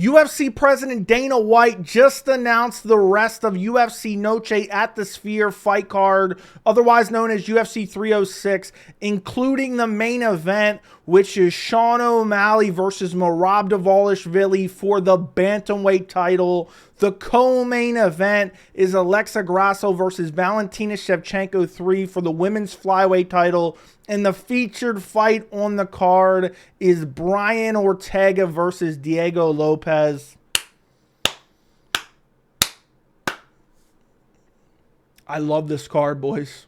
UFC President Dana White just announced the rest of UFC Noche at the Sphere fight card, otherwise known as UFC 306, including the main event, which is Sean O'Malley versus Merab Dvalishvili for the bantamweight title. The co-main event is Alexa Grasso versus Valentina Shevchenko 3 for the women's flyweight title. And the featured fight on the card is Brian Ortega versus Diego Lopez. I love this card, boys.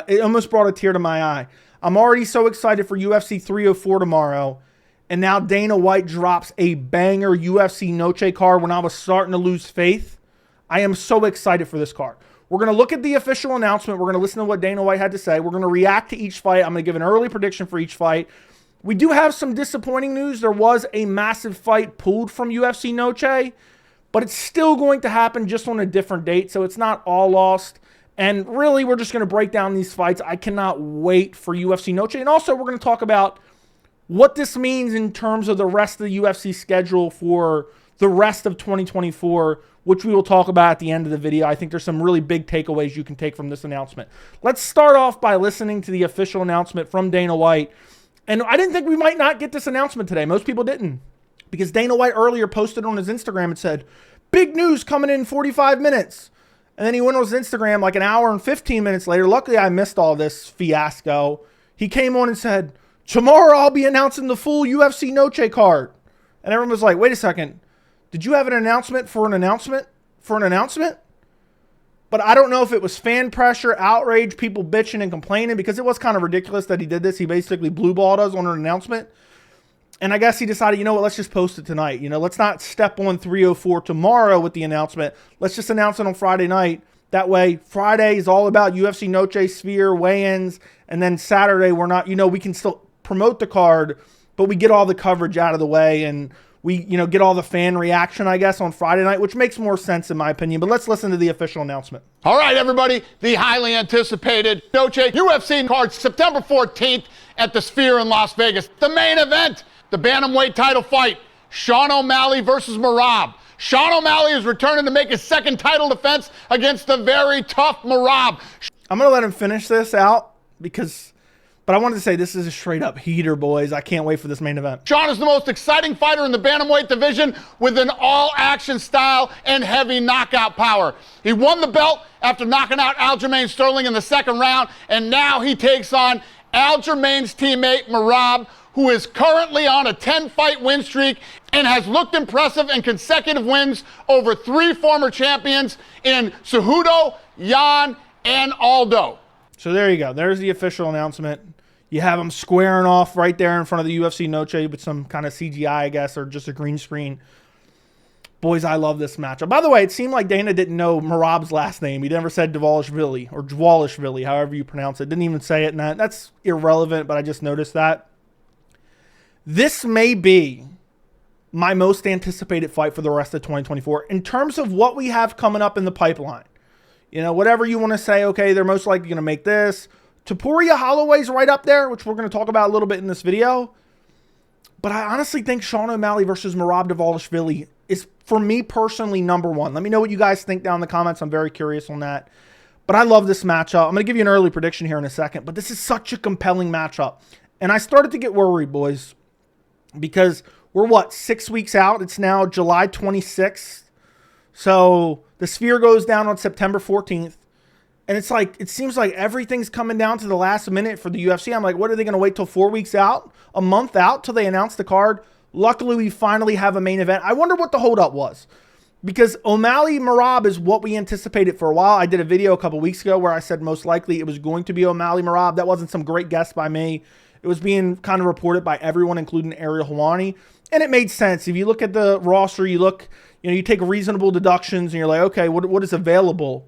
It almost brought a tear to my eye. I'm already so excited for UFC 304 tomorrow. And now Dana White drops a banger UFC Noche card when I was starting to lose faith. I am so excited for this card. We're going to look at the official announcement. We're going to listen to what Dana White had to say. We're going to react to each fight. I'm going to give an early prediction for each fight. We do have some disappointing news. There was a massive fight pulled from UFC Noche, but it's still going to happen just on a different date, so it's not all lost. And really, we're just going to break down these fights. I cannot wait for UFC Noche. And also, we're going to talk about what this means in terms of the rest of the UFC schedule for the rest of 2024, which we will talk about at the end of the video. I think there's some really big takeaways you can take from this announcement. Let's start off by listening to the official announcement from Dana White. And I didn't think we might not get this announcement today. Most people didn't. Because Dana White earlier posted on his Instagram and said, big news coming in 45 minutes. And then he went on his Instagram like an hour and 15 minutes later. Luckily, I missed all this fiasco. He came on and said, tomorrow I'll be announcing the full UFC Noche card. And everyone was like, wait a second. Did you have an announcement for an announcement for an announcement? But I don't know if it was fan pressure, outrage, people bitching and complaining, because it was kind of ridiculous that he did this. He basically blue-balled us on an announcement. And I guess he decided, you know what, let's just post it tonight. You know, let's not step on 304 tomorrow with the announcement. Let's just announce it on Friday night. That way, Friday is all about UFC Noche, Sphere, weigh-ins. And then Saturday, we're not, you know, we can still promote the card, but we get all the coverage out of the way. And we, you know, get all the fan reaction, I guess, on Friday night, which makes more sense in my opinion. But let's listen to the official announcement. All right, everybody, the highly anticipated Noche UFC card, September 14th at the Sphere in Las Vegas. The main event, the bantamweight title fight, Sean O'Malley versus Merab. Sean O'Malley is returning to make his second title defense against the very tough Merab. I'm going to let him finish this out but I wanted to say this is a straight up heater, boys. I can't wait for this main event. Sean is the most exciting fighter in the bantamweight division with an all-action style and heavy knockout power. He won the belt after knocking out Aljamain Sterling in the second round, and now he takes on Aljamain's teammate, Merab, who is currently on a 10-fight win streak and has looked impressive in consecutive wins over 3 former champions in Cejudo, Yan, and Aldo. So there you go. There's the official announcement. You have them squaring off right there in front of the UFC Noche with some kind of CGI, I guess, or just a green screen. Boys, I love this matchup. By the way, it seemed like Dana didn't know Merab's last name. He never said Dvalishvili or Dvalishvili, however you pronounce it. Didn't even say it. And that's irrelevant, but I just noticed that. This may be my most anticipated fight for the rest of 2024 in terms of what we have coming up in the pipeline. You know, whatever you want to say, okay, they're most likely going to make this. Topuria Holloway's right up there, which we're going to talk about a little bit in this video. But I honestly think Sean O'Malley versus Merab Dvalishvili is, for me personally, number one. Let me know what you guys think down in the comments. I'm very curious on that. But I love this matchup. I'm going to give you an early prediction here in a second. But this is such a compelling matchup. And I started to get worried, boys, because we're, what, 6 weeks out? It's now July 26th. So the Sphere goes down on September 14th. And it's like, it seems like everything's coming down to the last minute for the UFC. I'm like, what are they going to wait till 4 weeks out? A month out till they announce the card? Luckily, we finally have a main event. I wonder what the holdup was. Because O'Malley Merab is what we anticipated for a while. I did a video a couple weeks ago where I said most likely it was going to be O'Malley Merab. That wasn't some great guess by me. It was being kind of reported by everyone, including Ariel Helwani. And it made sense. If you look at the roster, you look, you know, you take reasonable deductions and you're like, okay, what is available?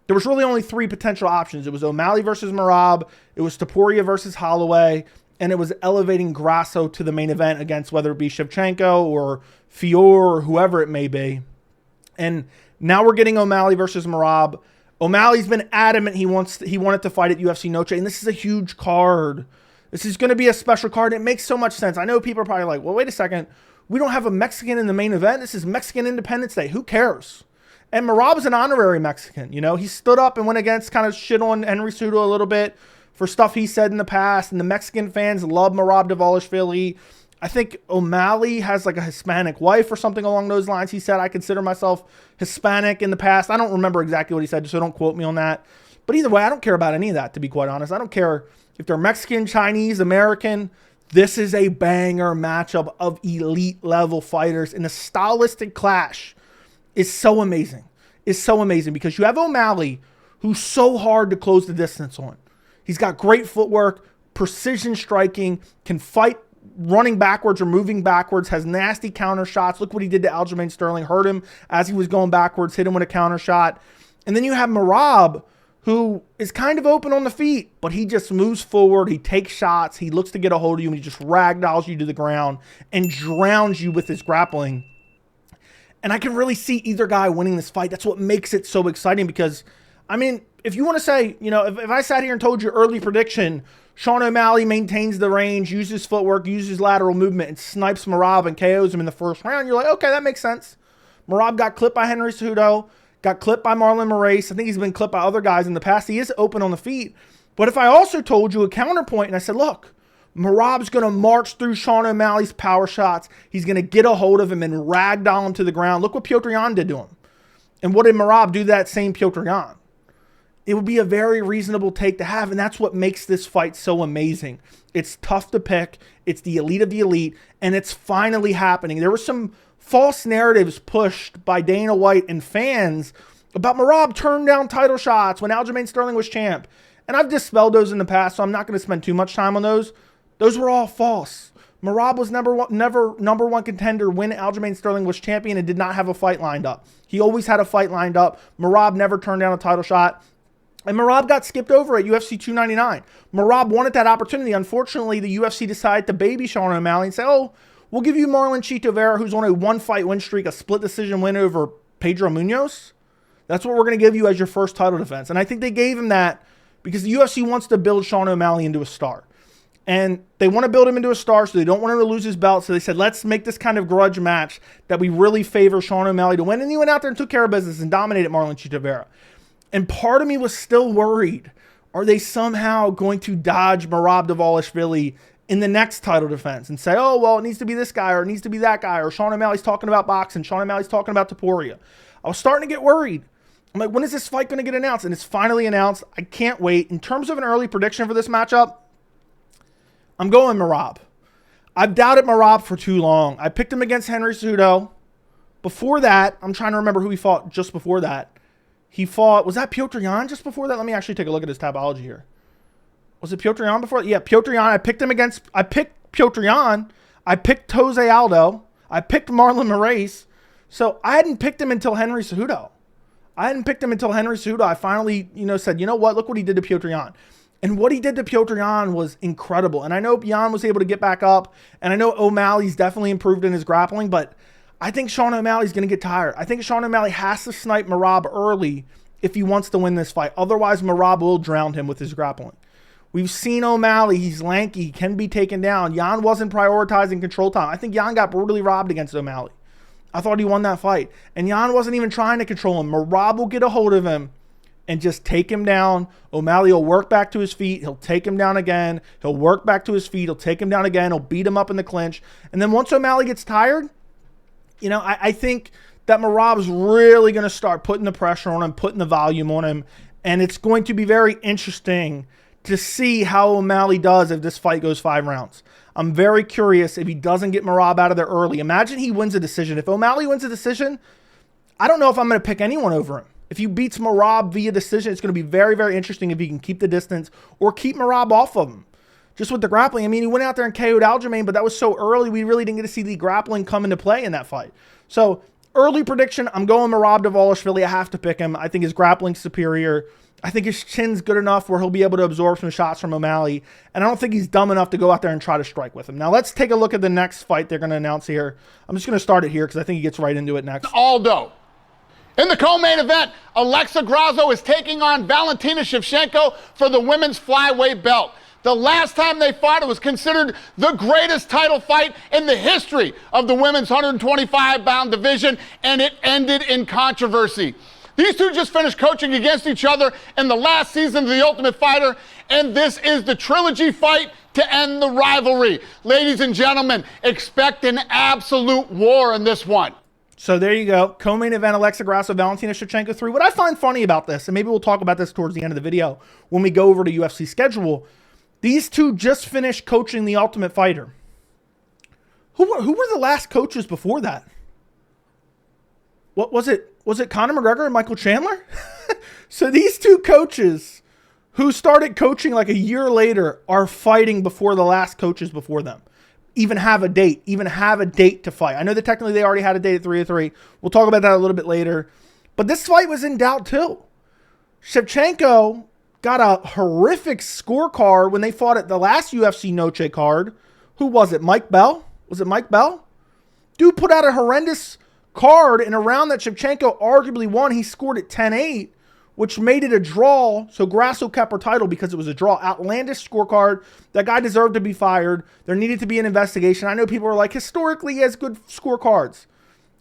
There was really only 3 potential options. It was O'Malley versus Merab, it was Topuria versus Holloway, and it was elevating Grasso to the main event against whether it be Shevchenko or Fior or whoever it may be. And now we're getting O'Malley versus Merab. O'Malley's been adamant he wanted to fight at UFC Noche, and this is a huge card. This is going to be a special card. It makes so much sense. I know people are probably like, well, wait a second. We don't have a Mexican in the main event. This is Mexican Independence Day. Who cares? And Merab is an honorary Mexican. You know, he stood up and went against, kind of shit on Henry Cejudo a little bit for stuff he said in the past. And the Mexican fans love Merab Dvalishvili. I think O'Malley has like a Hispanic wife or something along those lines. He said, I consider myself Hispanic in the past. I don't remember exactly what he said, so don't quote me on that. But either way, I don't care about any of that, to be quite honest. I don't care if they're Mexican, Chinese, American. This is a banger matchup of elite level fighters. And the stylistic clash is so amazing. It's so amazing because you have O'Malley, who's so hard to close the distance on. He's got great footwork, precision striking, can fight running backwards or moving backwards, has nasty counter shots. Look what he did to Aljamain Sterling. Hurt him as he was going backwards, hit him with a counter shot. And then you have Merab, who is kind of open on the feet, but he just moves forward. He takes shots. He looks to get a hold of you, and he just ragdolls you to the ground and drowns you with his grappling. And I can really see either guy winning this fight. That's what makes it so exciting because, I mean, if you want to say, you know, if I sat here and told you early prediction, Sean O'Malley maintains the range, uses footwork, uses lateral movement, and snipes Merab and KOs him in the first round, you're like, okay, that makes sense. Merab got clipped by Henry Cejudo, got clipped by Marlon Moraes. I think he's been clipped by other guys in the past. He is open on the feet. But if I also told you a counterpoint and I said, look, Merab's going to march through Sean O'Malley's power shots. He's going to get a hold of him and ragdoll him to the ground. Look what Petr Yan did to him. And what did Merab do to that same Petr Yan? It would be a very reasonable take to have, and that's what makes this fight so amazing. It's tough to pick. It's the elite of the elite, and it's finally happening. There were some false narratives pushed by Dana White and fans about Merab turned down title shots when Aljamain Sterling was champ. And I've dispelled those in the past, so I'm not going to spend too much time on those. Those were all false. Merab was never number one contender when Aljamain Sterling was champion and did not have a fight lined up. He always had a fight lined up. Merab never turned down a title shot. And Merab got skipped over at UFC 299. Merab wanted that opportunity. Unfortunately, the UFC decided to baby Sean O'Malley and say, oh, we'll give you Marlon Chito Vera, who's on a one-fight win streak, a split decision win over Pedro Munoz. That's what we're going to give you as your first title defense. And I think they gave him that because the UFC wants to build Sean O'Malley into a star. And they want to build him into a star, so they don't want him to lose his belt. So they said, let's make this kind of grudge match that we really favor Sean O'Malley to win. And he went out there and took care of business and dominated Marlon Chito Vera. And part of me was still worried. Are they somehow going to dodge Merab Dvalishvili in the next title defense and say, oh, well, it needs to be this guy or it needs to be that guy, or Sean O'Malley's talking about boxing, Sean O'Malley's talking about Topuria. I was starting to get worried. I'm like, when is this fight going to get announced? And it's finally announced. I can't wait. In terms of an early prediction for this matchup, I'm going Merab. I've doubted Merab for too long. I picked him against Henry Cejudo. Before that, I'm trying to remember who he fought just before that. He fought, was that Petr Yan just before that? Let me actually take a look at his tabology here. Was it Petr Yan before? Yeah, Petr Yan. I picked Petr Yan. I picked Jose Aldo. I picked Marlon Moraes. So I hadn't picked him until Henry Cejudo. I finally, said, you know what? Look what he did to Petr Yan. And what he did to Petr Yan was incredible. And I know Yan was able to get back up. And I know O'Malley's definitely improved in his grappling, but I think Sean O'Malley's going to get tired. I think Sean O'Malley has to snipe Merab early if he wants to win this fight. Otherwise, Merab will drown him with his grappling. We've seen O'Malley. He's lanky. He can be taken down. Yan wasn't prioritizing control time. I think Yan got brutally robbed against O'Malley. I thought he won that fight. And Yan wasn't even trying to control him. Merab will get a hold of him and just take him down. O'Malley will work back to his feet. He'll take him down again. He'll work back to his feet. He'll take him down again. He'll beat him up in the clinch. And then once O'Malley gets tired, I think that Merab's really going to start putting the pressure on him, putting the volume on him. And it's going to be very interesting to see how O'Malley does if this fight goes 5 rounds. I'm very curious if he doesn't get Merab out of there early. Imagine he wins a decision. If O'Malley wins a decision, I don't know if I'm going to pick anyone over him. If he beats Merab via decision, it's going to be very, very interesting if he can keep the distance or keep Merab off of him. Just with the grappling. I mean, he went out there and KO'd Aljamain, but that was so early, we really didn't get to see the grappling come into play in that fight. So, early prediction, I'm going Merab Dvalishvili. I have to pick him. I think his grappling's superior. I think his chin's good enough where he'll be able to absorb some shots from O'Malley. And I don't think he's dumb enough to go out there and try to strike with him. Now, let's take a look at the next fight they're going to announce here. I'm just going to start it here because I think he gets right into it next. Aldo. In the co-main event, Alexa Grasso is taking on Valentina Shevchenko for the women's flyweight belt. The last time they fought, it was considered the greatest title fight in the history of the women's 125-pound division, and it ended in controversy. These two just finished coaching against each other in the last season of The Ultimate Fighter, and this is the trilogy fight to end the rivalry. Ladies and gentlemen, expect an absolute war in this one. So there you go. Co-main event, Alexa Grasso, Valentina Shevchenko 3. What I find funny about this, and maybe we'll talk about this towards the end of the video when we go over to UFC Schedule, these two just finished coaching The Ultimate Fighter. Who were the last coaches before that? What was it? Was it Conor McGregor and Michael Chandler? So these two coaches who started coaching like a year later are fighting before the last coaches before them even have a date to fight. I know that technically they already had a date at 303. We'll talk about that a little bit later. But this fight was in doubt too. Shevchenko got a horrific scorecard when they fought at the last UFC Noche card. Who was it? Mike Bell? Was it Mike Bell? Dude put out a horrendous card in a round that Shevchenko arguably won. He scored at 10-8, which made it a draw. So Grasso kept her title because it was a draw. Outlandish scorecard. That guy deserved to be fired. There needed to be an investigation. I know people are like, historically he has good scorecards.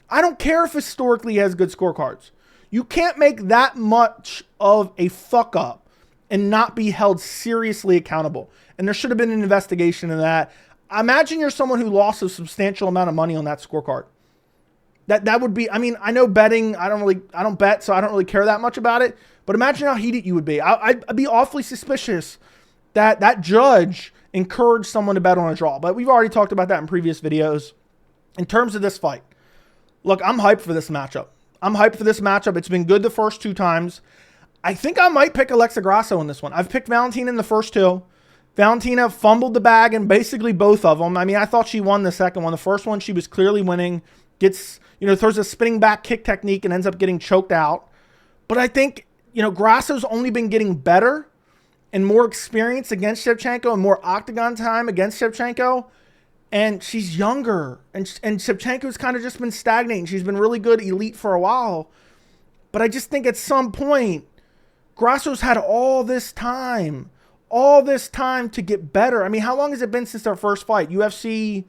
I don't care if historically he has good scorecards. You can't make that much of a fuck up and not be held seriously accountable. And there should have been an investigation in that. Imagine you're someone who lost a substantial amount of money on that scorecard. That would be, I mean, I know betting, I don't bet, so I don't really care that much about it. But imagine how heated you would be. I'd be awfully suspicious that that judge encouraged someone to bet on a draw. But we've already talked about that in previous videos. In terms of this fight, look, I'm hyped for this matchup. It's been good the first two times. I think I might pick Alexa Grasso in this one. I've picked Valentina in the first two. Valentina fumbled the bag in basically both of them. I mean, I thought she won the second one. The first one, she was clearly winning. Gets, throws a spinning back kick technique and ends up getting choked out. But I think, Grasso's only been getting better and more experience against Shevchenko and more octagon time against Shevchenko. And she's younger. And Shevchenko's kind of just been stagnating. She's been really good elite for a while. But I just think at some point, Grasso's had all this time to get better. I mean, how long has it been since their first fight? UFC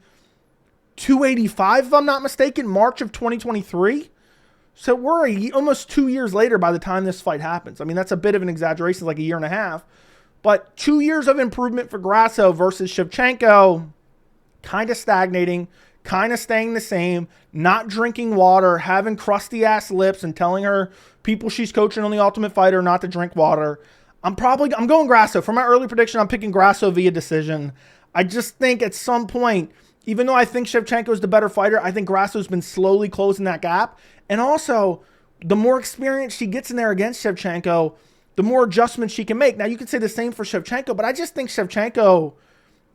285, if I'm not mistaken, March of 2023. So we're almost 2 years later by the time this fight happens. I mean, that's a bit of an exaggeration, it's like a year and a half. But 2 years of improvement for Grasso versus Shevchenko, kind of stagnating, kind of staying the same, not drinking water, having crusty-ass lips and telling her people she's coaching on The Ultimate Fighter not to drink water. I'm going Grasso. For my early prediction, I'm picking Grasso via decision. I just think at some point, even though I think Shevchenko is the better fighter, I think Grasso's been slowly closing that gap. And also, the more experience she gets in there against Shevchenko, the more adjustments she can make. Now, you could say the same for Shevchenko, but I just think Shevchenko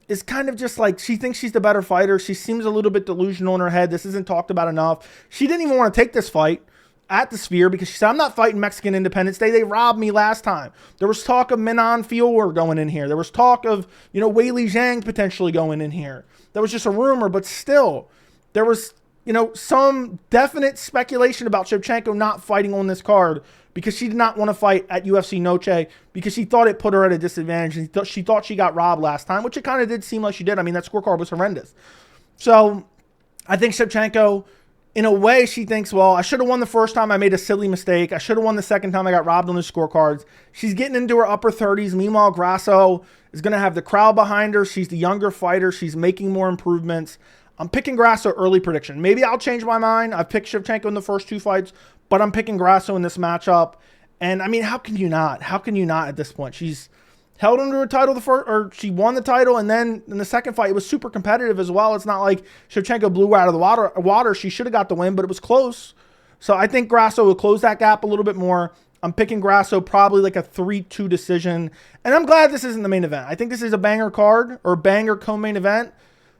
is kind of just like, she thinks she's the better fighter. She seems a little bit delusional in her head. This isn't talked about enough. She didn't even want to take this fight at the Sphere because she said, I'm not fighting Mexican Independence Day. They robbed me last time. There was talk of Minan Fior going in here. There was talk of, Weili Zhang potentially going in here. That was just a rumor, but still, there was, some definite speculation about Shevchenko not fighting on this card because she did not want to fight at UFC Noche because she thought it put her at a disadvantage. And she thought she got robbed last time, which it kind of did seem like she did. I mean, that scorecard was horrendous. So I think Shevchenko, in a way, she thinks, well, I should have won the first time. I made a silly mistake. I should have won the second time I got robbed on the scorecards. She's getting into her upper 30s. Meanwhile, Grasso is going to have the crowd behind her. She's the younger fighter. She's making more improvements. I'm picking Grasso early prediction. Maybe I'll change my mind. I've picked Shevchenko in the first two fights, but I'm picking Grasso in this matchup. And I mean, how can you not? How can you not at this point? She's held under her title she won the title, and then in the second fight, it was super competitive as well. It's not like Shevchenko blew out of the water. She should have got the win, but it was close. So I think Grasso will close that gap a little bit more. I'm picking Grasso probably like a 3-2 decision. And I'm glad this isn't the main event. I think this is a banger card or banger co-main event.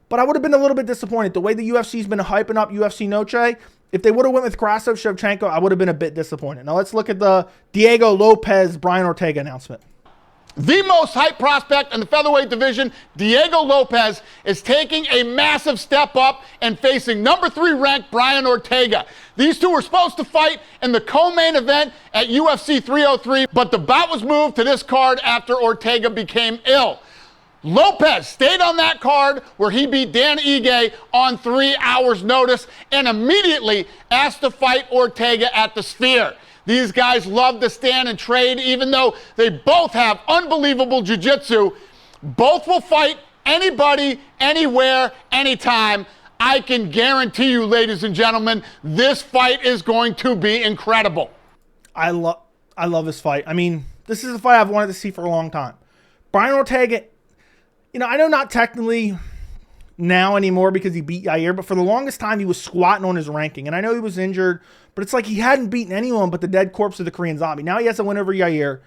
But I would have been a little bit disappointed. The way the UFC's been hyping up UFC Noche, if they would have went with Grasso Shevchenko, I would have been a bit disappointed. Now let's look at the Diego Lopes, Brian Ortega announcement. The most hyped prospect in the featherweight division, Diego Lopes, is taking a massive step up and facing number 3 ranked Brian Ortega. These two were supposed to fight in the co-main event at UFC 303, but the bout was moved to this card after Ortega became ill. Lopez stayed on that card where he beat Dan Ige on 3 hours' notice and immediately asked to fight Ortega at the Sphere. These guys love to stand and trade, even though they both have unbelievable jiu-jitsu. Both will fight anybody, anywhere, anytime. I can guarantee you, ladies and gentlemen, this fight is going to be incredible. I love this fight. I mean, this is a fight I've wanted to see for a long time. Brian Ortega, you know, I know not technically now anymore because he beat Yair, but for the longest time he was squatting on his ranking. And I know he was injured, but it's like he hadn't beaten anyone but the dead corpse of the Korean Zombie. Now he has a win over Yair.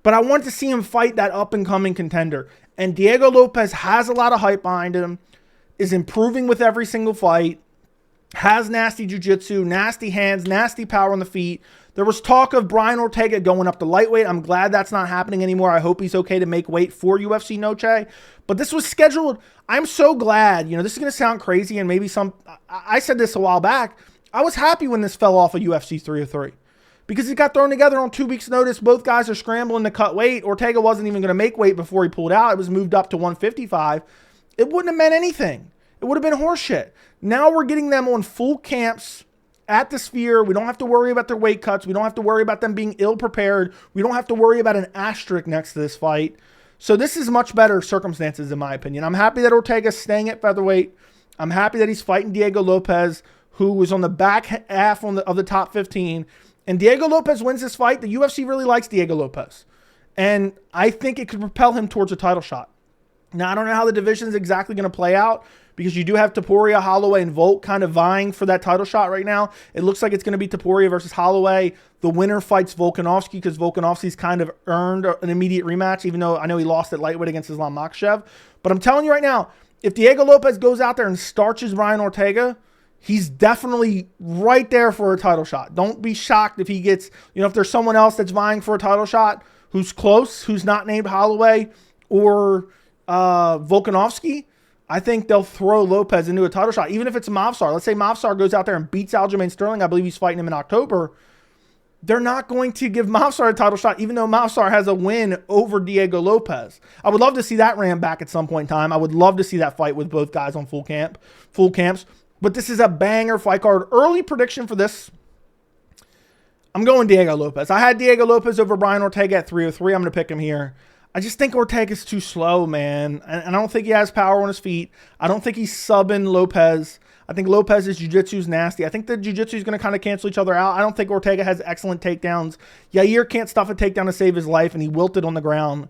But I want to see him fight that up-and-coming contender. And Diego Lopez has a lot of hype behind him, is improving with every single fight, has nasty jiu-jitsu, nasty hands, nasty power on the feet. There was talk of Brian Ortega going up to lightweight. I'm glad that's not happening anymore. I hope he's okay to make weight for UFC Noche. But this was scheduled. I'm so glad. You know, this is going to sound crazy, and maybe I said this a while back. I was happy when this fell off of UFC 303 because it got thrown together on 2 weeks' notice. Both guys are scrambling to cut weight. Ortega wasn't even going to make weight before he pulled out. It was moved up to 155. It wouldn't have meant anything. It would have been horseshit. Now we're getting them on full camps at the Sphere. We don't have to worry about their weight cuts. We don't have to worry about them being ill-prepared. We don't have to worry about an asterisk next to this fight. So this is much better circumstances, in my opinion. I'm happy that Ortega's staying at featherweight. I'm happy that he's fighting Diego Lopez, who was on the back half of the top 15. And Diego Lopez wins this fight. The UFC really likes Diego Lopez. And I think it could propel him towards a title shot. Now, I don't know how the division is exactly going to play out because you do have Topuria, Holloway, and Volk kind of vying for that title shot right now. It looks like it's going to be Topuria versus Holloway. The winner fights Volkanovski because Volkanovski's kind of earned an immediate rematch, even though I know he lost at lightweight against Islam Makhachev. But I'm telling you right now, if Diego Lopez goes out there and starches Brian Ortega, he's definitely right there for a title shot. Don't be shocked if he gets, you know, if there's someone else that's vying for a title shot who's close, who's not named Holloway or Volkanovski. I think they'll throw Lopez into a title shot, even if it's Mavsar. Let's say Mavsar goes out there and beats Aljamain Sterling. I believe he's fighting him in October. They're not going to give Mavsar a title shot, even though Mavsar has a win over Diego Lopez. I would love to see that ran back at some point in time. I would love to see that fight with both guys on full camps. But this is a banger fight card. Early prediction for this, I'm going Diego Lopez. I had Diego Lopez over Brian Ortega at 303. I'm going to pick him here. I just think Ortega's too slow, man. And I don't think he has power on his feet. I don't think he's subbing Lopez. I think Lopez's jiu-jitsu is nasty. I think the jiu-jitsu is going to kind of cancel each other out. I don't think Ortega has excellent takedowns. Yair can't stuff a takedown to save his life, and he wilted on the ground.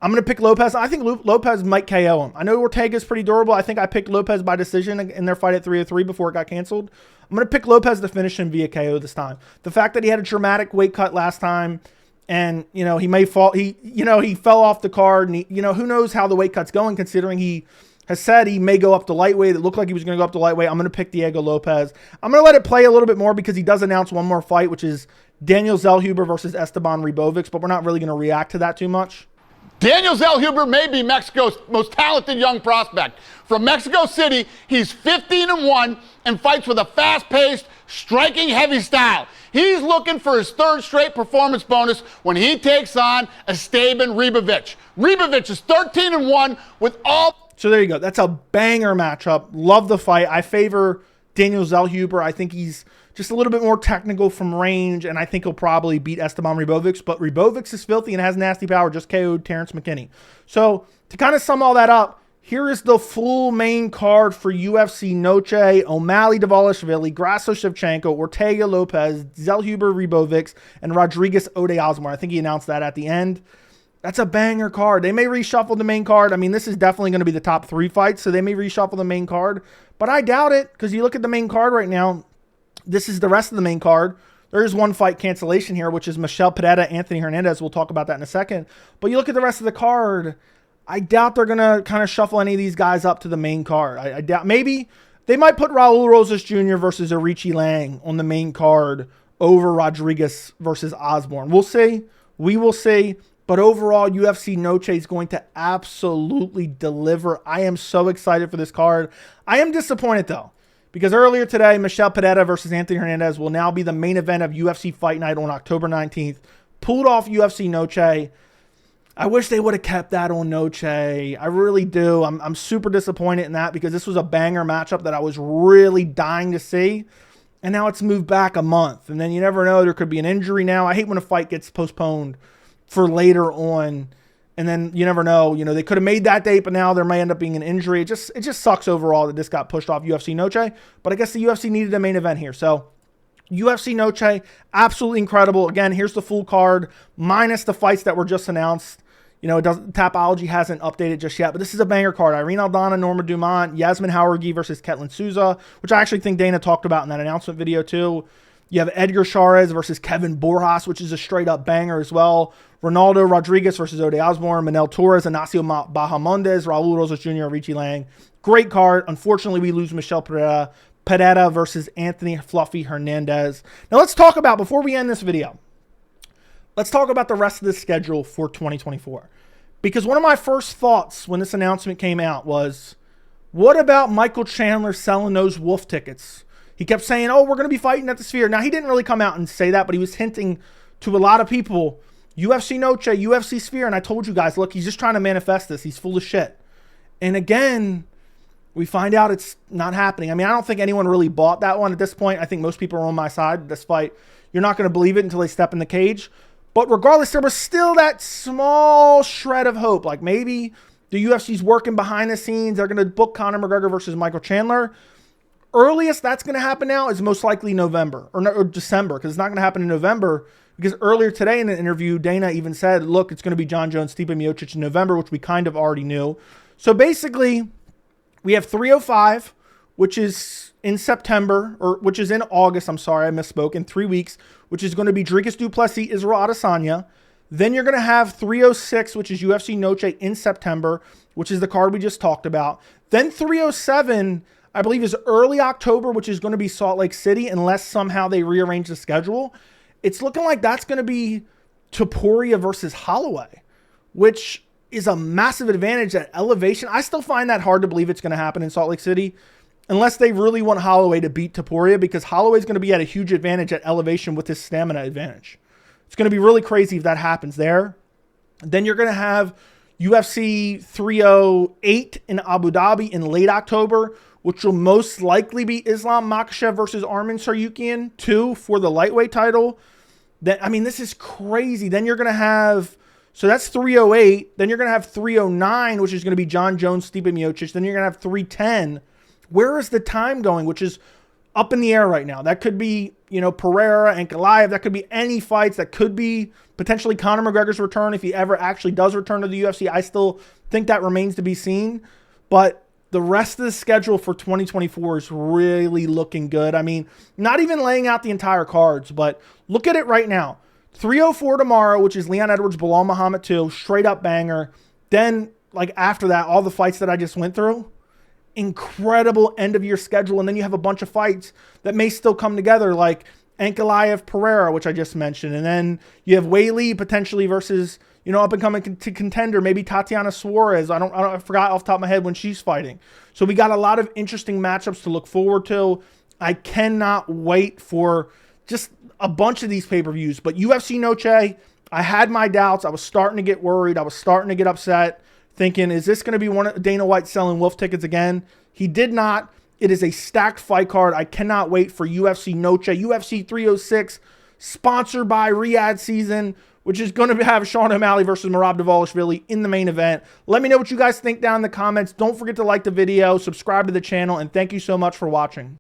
I'm going to pick Lopez. I think Lopez might KO him. I know Ortega's pretty durable. I think I picked Lopez by decision in their fight at 303 before it got canceled. I'm going to pick Lopez to finish him via KO this time. The fact that he had a dramatic weight cut last time, and, you know, he may fall. He fell off the card, and who knows how the weight cut's going, considering he has said he may go up to lightweight. It looked like he was going to go up to lightweight. I'm going to pick Diego Lopez. I'm going to let it play a little bit more because he does announce one more fight, which is Daniel Zellhuber versus Esteban Ribovics, but we're not really going to react to that too much. Daniel Zellhuber may be Mexico's most talented young prospect. From Mexico City, he's 15-1 and fights with a fast-paced, striking heavy style. He's looking for his third straight performance bonus when he takes on Esteban Ribovic. Ribovic is 13-1 with all... So there you go. That's a banger matchup. Love the fight. I favor Daniel Zellhuber. I think he's just a little bit more technical from range, and I think he'll probably beat Esteban Ribovics. But Ribovics is filthy and has nasty power, just KO'd Terrence McKinney. So to kind of sum all that up, here is the full main card for UFC Noche. O'Malley Dvalishvili, Grasso Shevchenko, Ortega Lopez, Zellhuber Ribovics, and Rodriguez Ode Osmar. I think he announced that at the end. That's a banger card. They may reshuffle the main card. I mean, this is definitely going to be the top 3 fights, so they may reshuffle the main card. But I doubt it, because you look at the main card right now, this is the rest of the main card. There is one fight cancellation here, which is Michel Pereira, Anthony Hernandez. We'll talk about that in a second. But you look at the rest of the card, I doubt they're going to kind of shuffle any of these guys up to the main card. I doubt. Maybe they might put Raul Rosas Jr. versus Arichi Lang on the main card over Rodriguez versus Osborne. We'll see. We will see. But overall, UFC Noche is going to absolutely deliver. I am so excited for this card. I am disappointed, though, because earlier today, Michel Pereira versus Anthony Hernandez will now be the main event of UFC Fight Night on October 19th. Pulled off UFC Noche. I wish they would have kept that on Noche. I really do. I'm super disappointed in that because this was a banger matchup that I was really dying to see. And now it's moved back a month. And then you never know. There could be an injury now. I hate when a fight gets postponed for later on. And then you never know. You know, they could have made that date, but now there may end up being an injury. It just sucks overall that this got pushed off UFC Noche. But I guess the UFC needed a main event here. So UFC Noche, absolutely incredible. Again, here's the full card, minus the fights that were just announced. You know, Tapology hasn't updated just yet, but this is a banger card. Irene Aldana, Norma Dumont, Yasmin Jauregui versus Ketlin Souza, which I actually think Dana talked about in that announcement video too. You have Edgar Chairez versus Kevin Borjas, which is a straight-up banger as well. Ronaldo Rodriguez versus Ode Osborne, Manel Torres, Ignacio Bahamondes, Raul Rosas Jr., Richie Lang. Great card. Unfortunately, we lose Michelle Pereira versus Anthony Fluffy Hernandez. Now let's talk about, before we end this video, let's talk about the rest of the schedule for 2024. Because one of my first thoughts when this announcement came out was, what about Michael Chandler selling those Wolf tickets? He kept saying, oh, we're going to be fighting at the Sphere. Now, he didn't really come out and say that, but he was hinting to a lot of people, UFC Noche, UFC Sphere. And I told you guys, look, he's just trying to manifest this. He's full of shit. And again, we find out it's not happening. I mean, I don't think anyone really bought that one at this point. I think most people are on my side. This fight, you're not going to believe it until they step in the cage. But regardless, there was still that small shred of hope. Like maybe the UFC's working behind the scenes. They're going to book Conor McGregor versus Michael Chandler. Earliest that's going to happen now is most likely November or December, because it's not going to happen in November. Because earlier today in an interview, Dana even said, look, it's going to be John Jones, Stipe Miocic in November, which we kind of already knew. So basically, we have 305, which is in September, or which is in August. I'm sorry, I misspoke. In 3 weeks, which is going to be Dricus du Plessis, Israel Adesanya. Then you're going to have 306, which is UFC Noche in September, which is the card we just talked about. Then 307, I believe, is early October, which is going to be Salt Lake City, unless somehow they rearrange the schedule. It's looking like that's going to be Topuria versus Holloway, which is a massive advantage at elevation. I still find that hard to believe it's going to happen in Salt Lake City, unless they really want Holloway to beat Topuria, because Holloway's going to be at a huge advantage at elevation with his stamina advantage. It's going to be really crazy if that happens there. Then you're going to have UFC 308 in Abu Dhabi in late October, which will most likely be Islam Makhachev versus Arman Tsarukyan 2 for the lightweight title. Then, I mean, this is crazy. Then you're going to have, so that's 308. Then you're going to have 309, which is going to be John Jones, Stipe Miocic. Then you're going to have 310. Where is the time going, which is up in the air right now? That could be, you know, Pereira and Ankalaev. That could be any fights. That could be potentially Conor McGregor's return if he ever actually does return to the UFC. I still think that remains to be seen. But the rest of the schedule for 2024 is really looking good. I mean, not even laying out the entire cards, but look at it right now. 304 tomorrow, which is Leon Edwards, Bilal Muhammad 2, straight up banger. Then, like after that, all the fights that I just went through, incredible end of year schedule. And then you have a bunch of fights that may still come together, like Ankalaev Pereira, which I just mentioned. And then you have Weili potentially versus, you know, up and coming to contender, maybe Tatiana Suarez. I forgot off the top of my head when she's fighting. So we got a lot of interesting matchups to look forward to. I cannot wait for just a bunch of these pay-per-views. But UFC Noche, I had my doubts. I was starting to get worried. I was starting to get upset, thinking, is this going to be one of Dana White selling Wolf tickets again? He did not. It is a stacked fight card. I cannot wait for UFC Noche. UFC 306, sponsored by Riyadh Season, which is going to have Sean O'Malley versus Merab Dvalishvili in the main event. Let me know what you guys think down in the comments. Don't forget to like the video, subscribe to the channel, and thank you so much for watching.